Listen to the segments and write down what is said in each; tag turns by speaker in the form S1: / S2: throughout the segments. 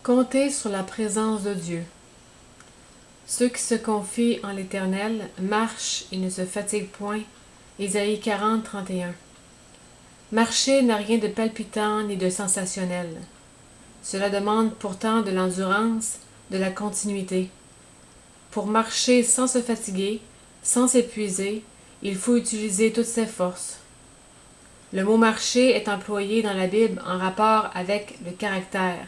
S1: Comptez sur la présence de Dieu. Ceux qui se confient en l'Éternel marchent et ne se fatiguent point. Ésaïe 40, 31. Marcher n'a rien de palpitant ni de sensationnel. Cela demande pourtant de l'endurance, de la continuité. Pour marcher sans se fatiguer, sans s'épuiser, il faut utiliser toutes ses forces. Le mot marcher est employé dans la Bible en rapport avec le caractère.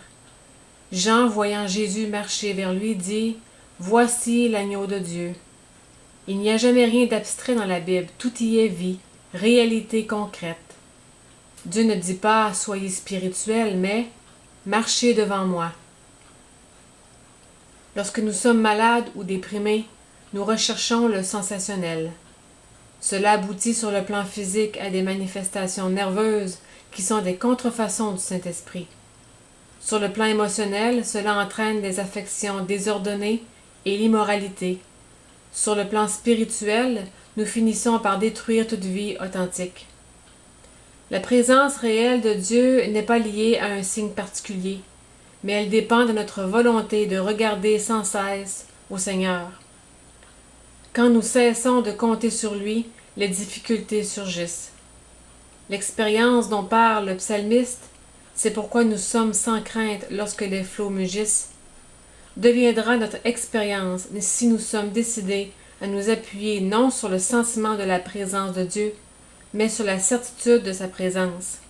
S1: Jean, voyant Jésus marcher vers lui, dit « Voici l'agneau de Dieu ». Il n'y a jamais rien d'abstrait dans la Bible, tout y est vie, réalité concrète. Dieu ne dit pas « Soyez spirituels », mais « Marchez devant moi ». Lorsque nous sommes malades ou déprimés, nous recherchons le sensationnel. Cela aboutit sur le plan physique à des manifestations nerveuses qui sont des contrefaçons du Saint-Esprit. Sur le plan émotionnel, cela entraîne des affections désordonnées et l'immoralité. Sur le plan spirituel, nous finissons par détruire toute vie authentique. La présence réelle de Dieu n'est pas liée à un signe particulier, mais elle dépend de notre volonté de regarder sans cesse au Seigneur. Quand nous cessons de compter sur lui, les difficultés surgissent. L'expérience dont parle le psalmiste, c'est pourquoi nous sommes sans crainte lorsque les flots mugissent, deviendra notre expérience si nous sommes décidés à nous appuyer non sur le sentiment de la présence de Dieu, mais sur la certitude de sa présence.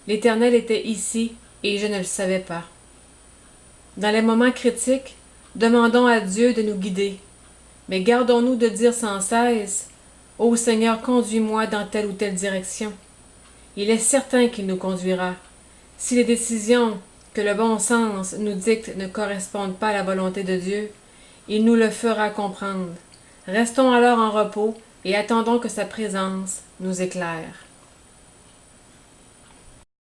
S1: L'Éternel était ici et je ne le savais pas. Dans les moments critiques, demandons à Dieu de nous guider, mais gardons-nous de dire sans cesse « Ô Seigneur, conduis-moi dans telle ou telle direction ». Il est certain qu'il nous conduira. Si les décisions que le bon sens nous dicte ne correspondent pas à la volonté de Dieu, il nous le fera comprendre. Restons alors en repos et attendons que sa présence nous éclaire.